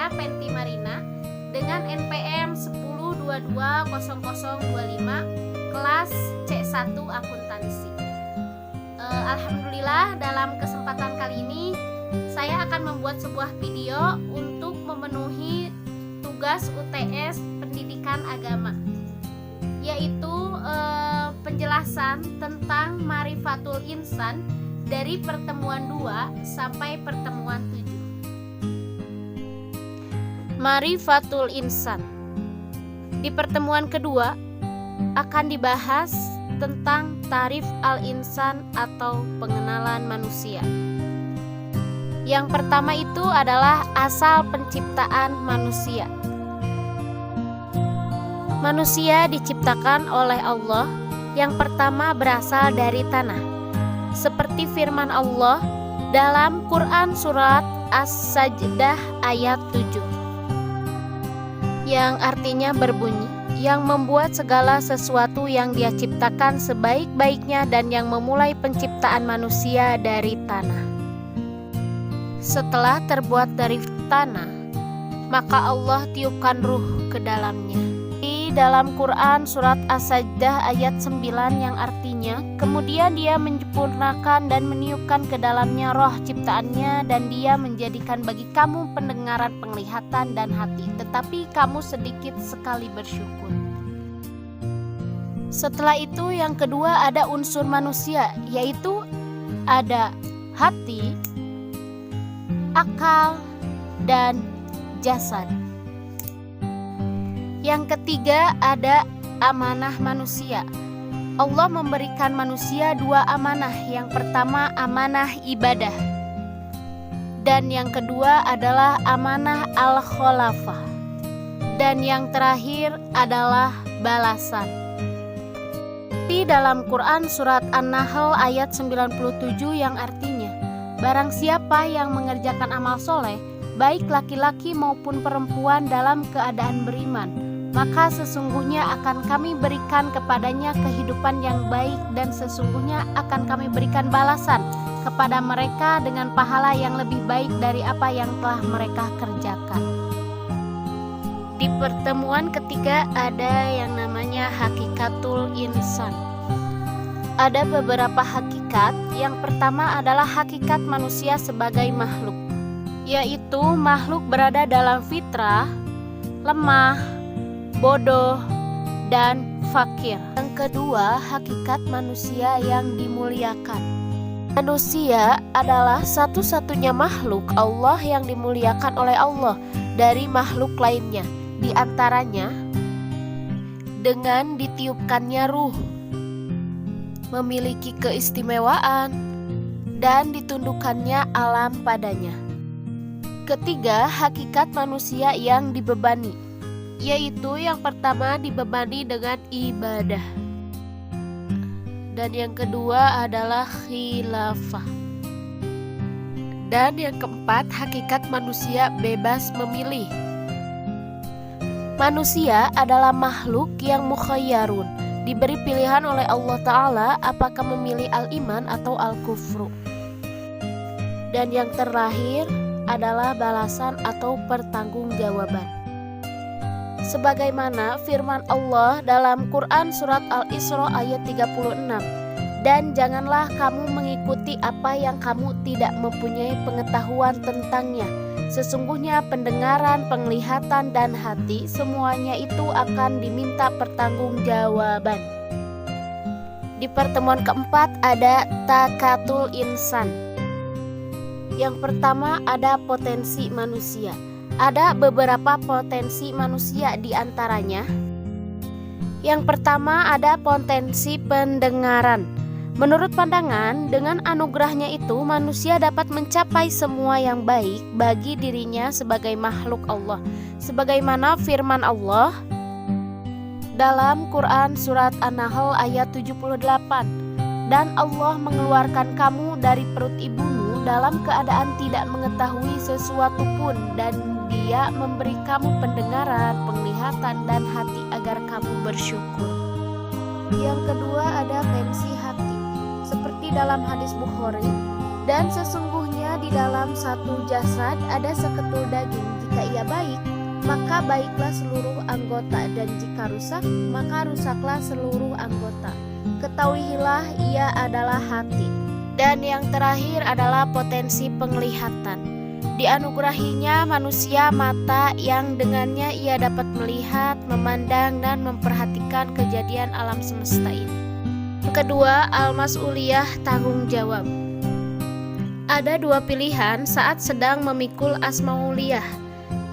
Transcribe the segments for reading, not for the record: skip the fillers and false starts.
saya Penti Marina dengan NPM 10220025 kelas C1 akuntansi. Alhamdulillah, dalam kesempatan kali ini saya akan membuat sebuah video untuk memenuhi tugas UTS Pendidikan Agama, yaitu penjelasan tentang Ma'rifatul Insan dari pertemuan 2 sampai pertemuan 7. Ma'rifatul Insan. Di pertemuan kedua akan dibahas tentang tarif al-insan atau pengenalan manusia. Yang pertama itu adalah asal penciptaan manusia. Manusia diciptakan oleh Allah. Yang pertama berasal dari tanah, seperti firman Allah dalam Quran surat As-Sajdah ayat 7, yang artinya berbunyi, yang membuat segala sesuatu yang Dia ciptakan sebaik-baiknya dan yang memulai penciptaan manusia dari tanah. Setelah terbuat dari tanah, maka Allah tiupkan ruh ke dalamnya. Dalam Quran surat As-Sajdah ayat 9 yang artinya, kemudian Dia menyempurnakan dan meniupkan ke dalamnya roh ciptaannya, dan Dia menjadikan bagi kamu pendengaran, penglihatan, dan hati, tetapi kamu sedikit sekali bersyukur. Setelah itu yang kedua ada unsur manusia, yaitu ada hati, akal, dan jasad. Yang ketiga ada amanah manusia. Allah memberikan manusia 2 amanah. Yang pertama amanah ibadah, dan yang kedua adalah amanah al-khalafah, dan yang terakhir adalah balasan. Di dalam Quran surat An-Nahl ayat 97 yang artinya, barang siapa yang mengerjakan amal soleh, baik laki-laki maupun perempuan dalam keadaan beriman, maka sesungguhnya akan kami berikan kepadanya kehidupan yang baik, dan sesungguhnya akan kami berikan balasan kepada mereka dengan pahala yang lebih baik dari apa yang telah mereka kerjakan. Di pertemuan ketiga ada yang namanya hakikatul insan. Ada beberapa hakikat. Yang pertama adalah hakikat manusia sebagai makhluk, yaitu makhluk berada dalam fitrah, lemah, bodoh, dan fakir. Yang kedua, hakikat manusia yang dimuliakan. Manusia adalah satu-satunya makhluk Allah yang dimuliakan oleh Allah dari makhluk lainnya, di antaranya dengan ditiupkannya ruh, memiliki keistimewaan, dan ditundukkannya alam padanya. Ketiga, hakikat manusia yang dibebani, yaitu yang pertama dibebani dengan ibadah, dan yang kedua adalah khilafah, dan yang keempat hakikat manusia bebas memilih. Manusia adalah makhluk yang mukhayyarun, diberi pilihan oleh Allah Ta'ala apakah memilih al-iman atau al-kufru. Dan yang terakhir adalah balasan atau pertanggungjawaban, sebagaimana firman Allah dalam Quran surat Al-Isra ayat 36, dan janganlah kamu mengikuti apa yang kamu tidak mempunyai pengetahuan tentangnya, sesungguhnya pendengaran, penglihatan, dan hati semuanya itu akan diminta pertanggungjawaban. Di pertemuan keempat ada takatul insan. Yang pertama ada potensi manusia. Ada beberapa potensi manusia, di antaranya yang pertama ada potensi pendengaran. Menurut pandangan, dengan anugerahnya itu manusia dapat mencapai semua yang baik bagi dirinya sebagai makhluk Allah, sebagaimana firman Allah dalam Quran surat An-Nahl ayat 78, dan Allah mengeluarkan kamu dari perut ibumu dalam keadaan tidak mengetahui sesuatu pun, dan Dia memberi kamu pendengaran, penglihatan, dan hati agar kamu bersyukur. Yang kedua ada tensi hati, seperti dalam hadis Bukhari, dan sesungguhnya di dalam satu jasad ada seketul daging, jika ia baik, maka baiklah seluruh anggota, dan jika rusak, maka rusaklah seluruh anggota. Ketahuilah ia adalah hati. Dan yang terakhir adalah potensi penglihatan. Dianugerahinya manusia mata yang dengannya ia dapat melihat, memandang, dan memperhatikan kejadian alam semesta ini. Kedua, al-mas'uliyah, tanggung jawab. Ada dua pilihan saat sedang memikul asmauliyah.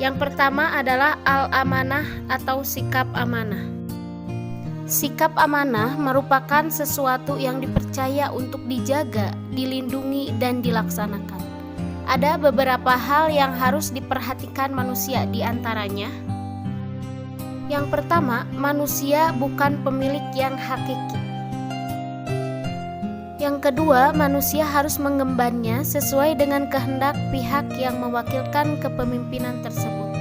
Yang pertama adalah al-amanah atau sikap amanah. Sikap amanah merupakan sesuatu yang dipercaya untuk dijaga, dilindungi, dan dilaksanakan. Ada beberapa hal yang harus diperhatikan manusia, di antaranya. Yang pertama, manusia bukan pemilik yang hakiki. Yang kedua, manusia harus mengembannya sesuai dengan kehendak pihak yang mewakilkan kepemimpinan tersebut.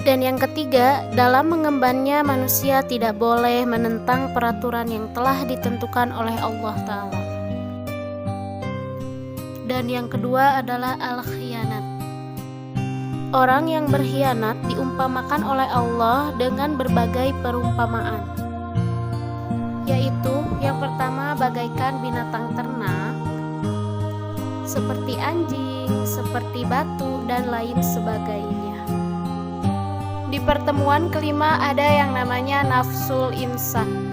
Dan yang ketiga, dalam mengembannya manusia tidak boleh menentang peraturan yang telah ditentukan oleh Allah Ta'ala. Dan yang kedua adalah al-khianat. Orang yang berkhianat diumpamakan oleh Allah dengan berbagai perumpamaan, yaitu yang pertama bagaikan binatang ternak seperti anjing, seperti batu, dan lain sebagainya. Di pertemuan kelima ada yang namanya nafsul insan.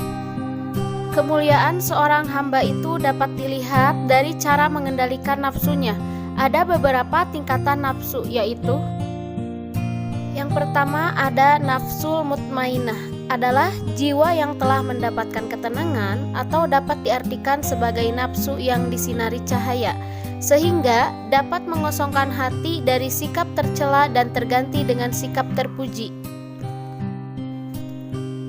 Kemuliaan seorang hamba itu dapat dilihat dari cara mengendalikan nafsunya. Ada beberapa tingkatan nafsu, yaitu yang pertama ada nafsul mutmainah, adalah jiwa yang telah mendapatkan ketenangan, atau dapat diartikan sebagai nafsu yang disinari cahaya, sehingga dapat mengosongkan hati dari sikap tercela dan terganti dengan sikap terpuji.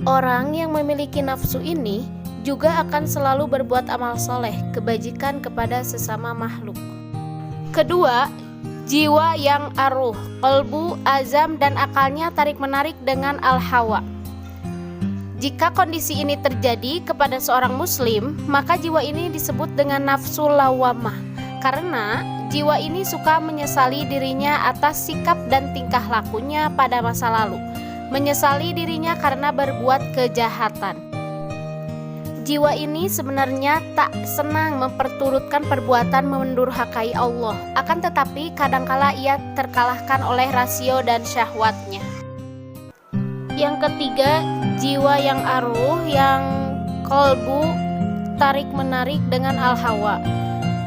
Orang yang memiliki nafsu ini juga akan selalu berbuat amal soleh, kebajikan kepada sesama makhluk. Kedua, jiwa yang aruh, qalbu, azam, dan akalnya tarik-menarik dengan al-hawa. Jika kondisi ini terjadi kepada seorang muslim, maka jiwa ini disebut dengan nafsul lawamah, karena jiwa ini suka menyesali dirinya atas sikap dan tingkah lakunya pada masa lalu, menyesali dirinya karena berbuat kejahatan. Jiwa ini sebenarnya tak senang memperturutkan perbuatan mendurhakai Allah, akan tetapi kadangkala ia terkalahkan oleh rasio dan syahwatnya. Yang ketiga, jiwa yang aruh, yang qalbu, tarik-menarik dengan al-hawa.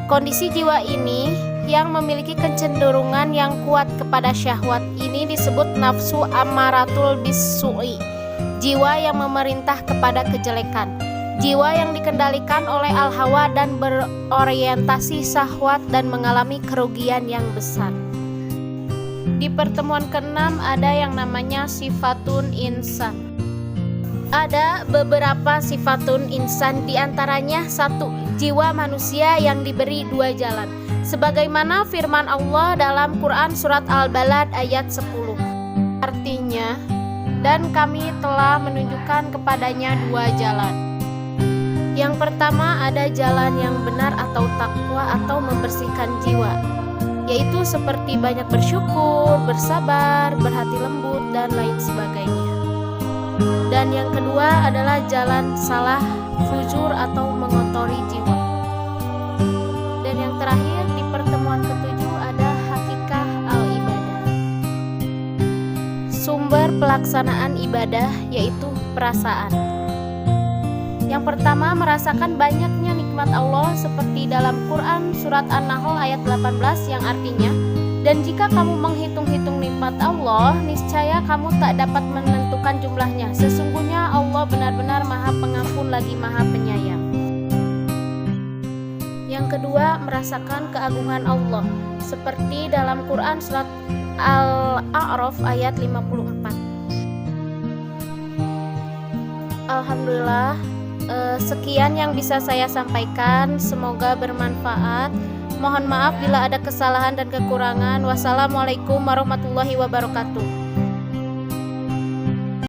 Kondisi jiwa ini yang memiliki kecenderungan yang kuat kepada syahwat ini disebut nafsu ammaratul bis-su'i, jiwa yang memerintah kepada kejelekan. Jiwa yang dikendalikan oleh al-hawa dan berorientasi syahwat dan mengalami kerugian yang besar. Di pertemuan keenam ada yang namanya sifatun insan. Ada beberapa sifatun insan, diantaranya satu, jiwa manusia yang diberi dua jalan, sebagaimana firman Allah dalam Quran surat Al-Balad ayat 10. Artinya, dan kami telah menunjukkan kepadanya dua jalan. Yang pertama ada jalan yang benar atau takwa atau membersihkan jiwa, yaitu seperti banyak bersyukur, bersabar, berhati lembut, dan lain sebagainya. Dan yang kedua adalah jalan salah, fujur atau mengotori jiwa. Dan yang terakhir di pertemuan ketujuh ada hakikah al-ibadah. Sumber pelaksanaan ibadah yaitu perasaan. Yang pertama, merasakan banyaknya nikmat Allah seperti dalam Quran surat An-Nahl ayat 18 yang artinya, dan jika kamu menghitung-hitung nikmat Allah, niscaya kamu tak dapat menentukan jumlahnya. Sesungguhnya Allah benar-benar Maha Pengampun lagi Maha Penyayang. Yang kedua, merasakan keagungan Allah seperti dalam Quran surat Al-A'raf ayat 54. Alhamdulillah, sekian yang bisa saya sampaikan, semoga bermanfaat. Mohon maaf bila ada kesalahan dan kekurangan. Wassalamualaikum warahmatullahi wabarakatuh.